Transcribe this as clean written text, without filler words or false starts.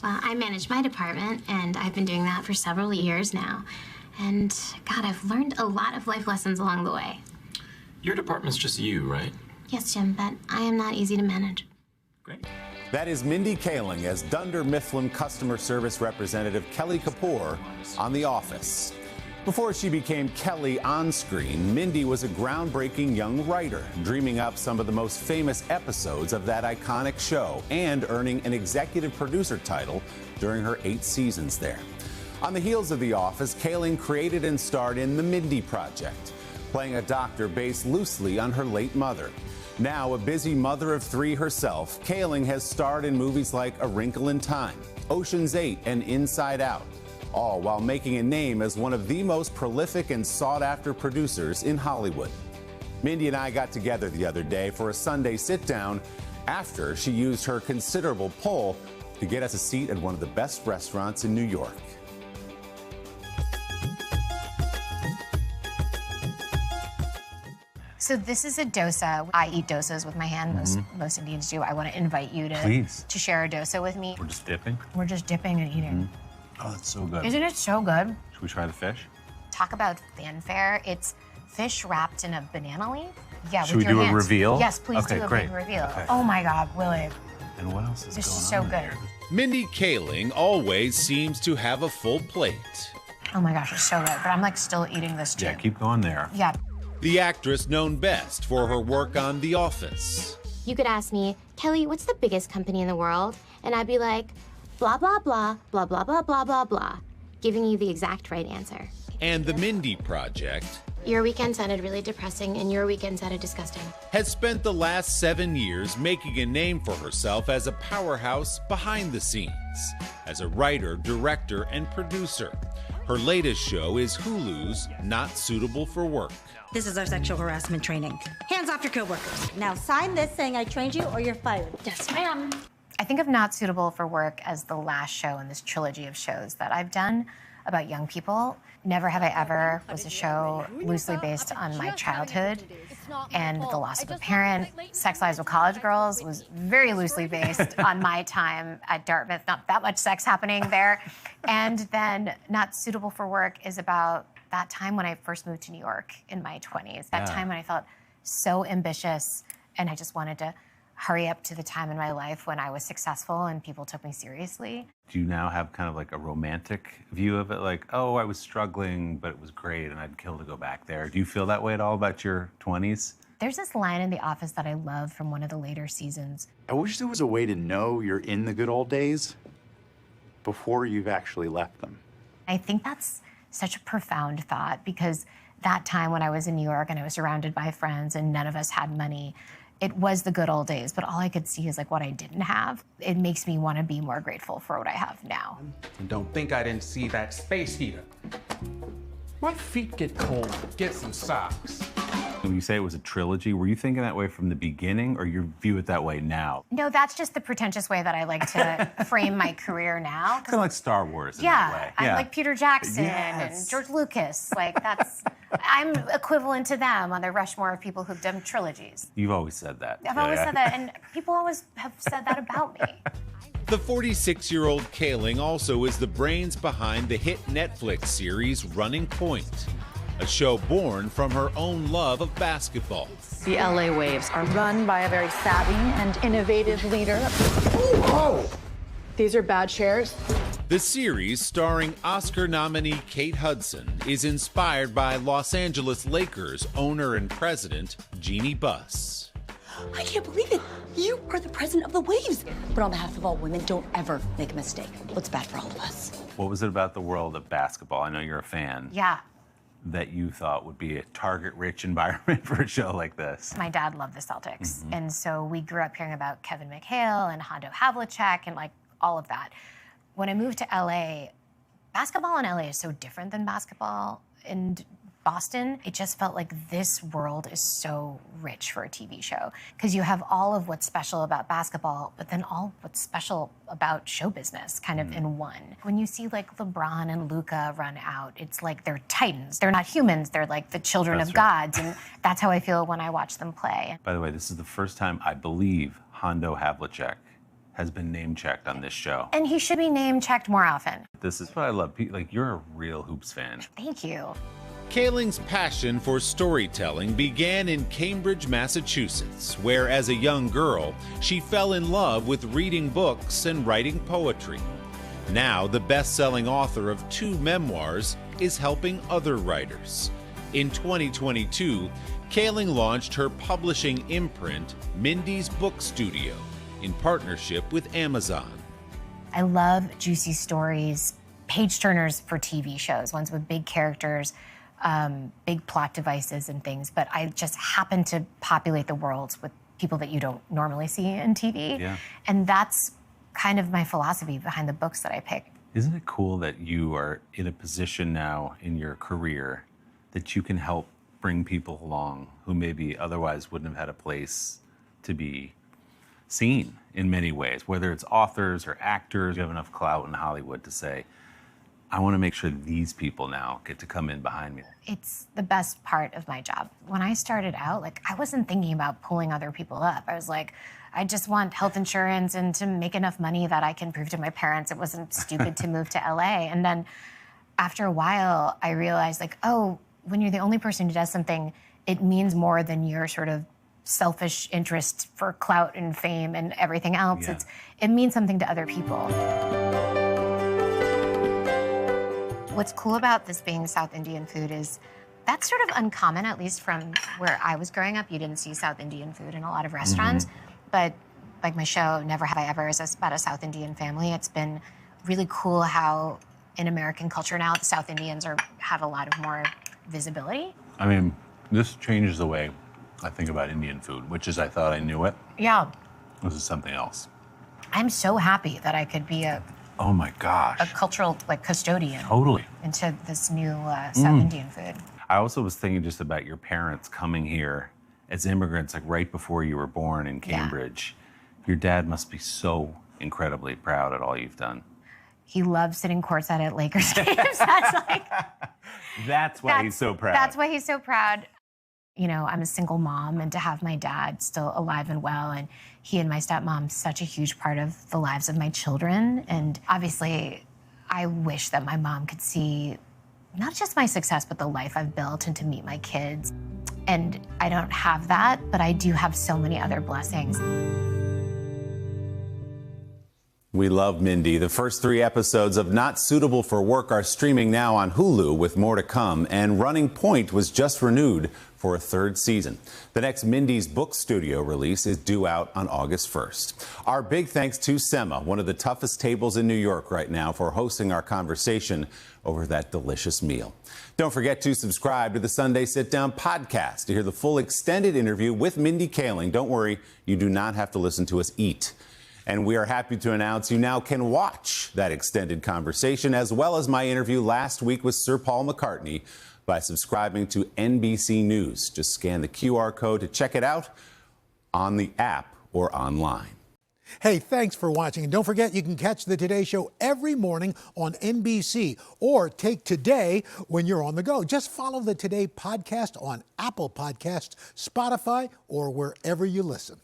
Well, I manage my department, and I've been doing that for several years now. And, God, I've learned a lot of life lessons along the way. Your department's just you, right? Yes, Jim, but I am not easy to manage. Great. That is Mindy Kaling as Dunder Mifflin customer service representative Kelly Kapoor on The Office. Before she became Kelly on screen, Mindy was a groundbreaking young writer, dreaming up some of the most famous episodes of that iconic show and earning an executive producer title during her 8 seasons there. On the heels of The Office, Kaling created and starred in The Mindy Project, playing a doctor based loosely on her late mother. Now a busy mother of 3 herself, Kaling has starred in movies like A Wrinkle in Time, Ocean's 8, and Inside Out, all while making a name as one of the most prolific and sought-after producers in Hollywood. Mindy and I got together the other day for a Sunday sit-down after she used her considerable pull to get us a seat at one of the best restaurants in New York. So this is a dosa. I eat dosas with my hand. Most Indians do. I want to invite you to share a dosa with me. We're just dipping? We're just dipping and eating. Oh, that's so good. Isn't it so good? Should we try the fish? Talk about fanfare. It's fish wrapped in a banana leaf. Yeah, Should with we your do hands. a reveal? Yes, please Okay, do a great. big reveal. Okay. Oh my God, Willie. And what else is This going is so on good. here? Mindy Kaling always seems to have a full plate. Oh my gosh, it's so good. But I'm like still eating this too. Yeah, keep going there. Yeah. The actress known best for her work on The Office. You could ask me, Kelly, what's the biggest company in the world? And I'd be like, blah, blah, blah, blah, blah, blah, blah, blah, blah, giving you the exact right answer. And The Mindy Project Your weekend sounded really depressing, and your weekend sounded disgusting. has spent the last 7 years making a name for herself as a powerhouse behind the scenes, as a writer, director, and producer. Her latest show is Hulu's Not Suitable for Work. This is our sexual harassment training. Hands off your coworkers. Now sign this saying I trained you or you're fired. Yes, ma'am. I think of Not Suitable for Work as the last show in this trilogy of shows that I've done about young people. Never Have I Ever was a show loosely based on my childhood and the loss of a parent. Sex Lives with College Girls was very loosely based on my time at Dartmouth. Not that much sex happening there. And then Not Suitable for Work is about that time when I first moved to New York in my 20s. That time when I felt so ambitious and I just wanted to hurry up to the time in my life when I was successful and people took me seriously. Do you now have kind of like a romantic view of it? Like, oh, I was struggling, but it was great, and I'd kill to go back there. Do you feel that way at all about your 20s? There's this line in The Office that I love from one of the later seasons. I wish there was a way to know you're in the good old days before you've actually left them. I think that's such a profound thought because that time when I was in New York and I was surrounded by friends and none of us had money, it was the good old days, but all I could see is like what I didn't have. It makes me want to be more grateful for what I have now. And don't think I didn't see that space heater. My feet get cold. Get some socks. When you say it was a trilogy, were you thinking that way from the beginning, or you view it that way now? No, that's just the pretentious way that I like to frame my career now. Kind of like Star Wars in that way. I'm like Peter Jackson Yes. and George Lucas. Like I'm equivalent to them on the Rushmore of people who've done trilogies. You've always said that. I've always said that, and people always have said that about me. The 46-year-old Kaling also is the brains behind the hit Netflix series Running Point, a show born from her own love of basketball. The LA Waves are run by a very savvy and innovative leader. Oh! These are bad shares. The series, starring Oscar nominee Kate Hudson, is inspired by Los Angeles Lakers owner and president Jeannie Buss. I can't believe it. You are the president of the Waves. But on behalf of all women, don't ever make a mistake. What's bad for all of us? What was it about the world of basketball? I know you're a fan. Yeah. That you thought would be a target-rich environment for a show like this? My dad loved the Celtics, and so we grew up hearing about Kevin McHale and Hondo Havlicek and like all of that. When I moved to LA, basketball in LA is so different than basketball in Boston. It just felt like this world is so rich for a TV show because you have all of what's special about basketball, but then all what's special about show business kind of in one. When you see like LeBron and Luka run out, it's like they're titans. They're not humans. They're like the children of gods. And that's how I feel when I watch them play. By the way, this is the first time I believe Hondo Havlicek has been name-checked on this show. And he should be name-checked more often. This is what I love. Like, you're a real Hoops fan. Thank you. Kaling's passion for storytelling began in Cambridge, Massachusetts, where as a young girl, she fell in love with reading books and writing poetry. Now, the best-selling author of 2 memoirs is helping other writers. In 2022, Kaling launched her publishing imprint, Mindy's Book Studio, in partnership with Amazon. I love juicy stories, page-turners for TV shows, ones with big characters, big plot devices and things, but I just happen to populate the worlds with people that you don't normally see in TV. Yeah. And that's kind of my philosophy behind the books that I pick. Isn't it cool that you are in a position now in your career that you can help bring people along who maybe otherwise wouldn't have had a place to be seen in many ways, whether it's authors or actors? You have enough clout in Hollywood to say, I want to make sure these people now get to come in behind me. It's the best part of my job. When I started out, I wasn't thinking about pulling other people up. I was like, I just want health insurance and to make enough money that I can prove to my parents it wasn't stupid to move to LA. And then after a while, I realized oh, when you're the only person who does something, it means more than your sort of selfish interest for clout and fame and everything else. Yeah. It means something to other people. What's cool about this being South Indian food is that's sort of uncommon, at least from where I was growing up. You didn't see South Indian food in a lot of restaurants. But like my show, Never Have I Ever, is about a South Indian family. It's been really cool how in American culture now, the South Indians have a lot of more visibility. I mean, this changes the way I think about Indian food, which is I thought I knew it. Yeah. This is something else. I'm so happy that I could be a Oh my gosh. cultural custodian Totally. into this new South Indian food. I also was thinking just about your parents coming here as immigrants, right before you were born in Cambridge. Yeah. Your dad must be so incredibly proud at all you've done. He loves sitting courtside at Lakers games. That's why he's so proud. That's why he's so proud. You know, I'm a single mom, and to have my dad still alive and well, and he and my stepmom such a huge part of the lives of my children. And obviously, I wish that my mom could see not just my success, but the life I've built and to meet my kids. And I don't have that, but I do have so many other blessings. We love Mindy. The first 3 episodes of Not Suitable for Work are streaming now on Hulu, with more to come. And Running Point was just renewed for a 3rd season. The next Mindy's Book Studio release is due out on August 1st. Our big thanks to Semma, one of the toughest tables in New York right now, for hosting our conversation over that delicious meal. Don't forget to subscribe to the Sunday Sitdown podcast to hear the full extended interview with Mindy Kaling. Don't worry, you do not have to listen to us eat. And we are happy to announce you now can watch that extended conversation, as well as my interview last week with Sir Paul McCartney, by subscribing to NBC News. Just scan the QR code to check it out on the app or online. Hey, thanks for watching. And don't forget, you can catch the Today Show every morning on NBC, or take Today when you're on the go. Just follow the Today podcast on Apple Podcasts, Spotify, or wherever you listen.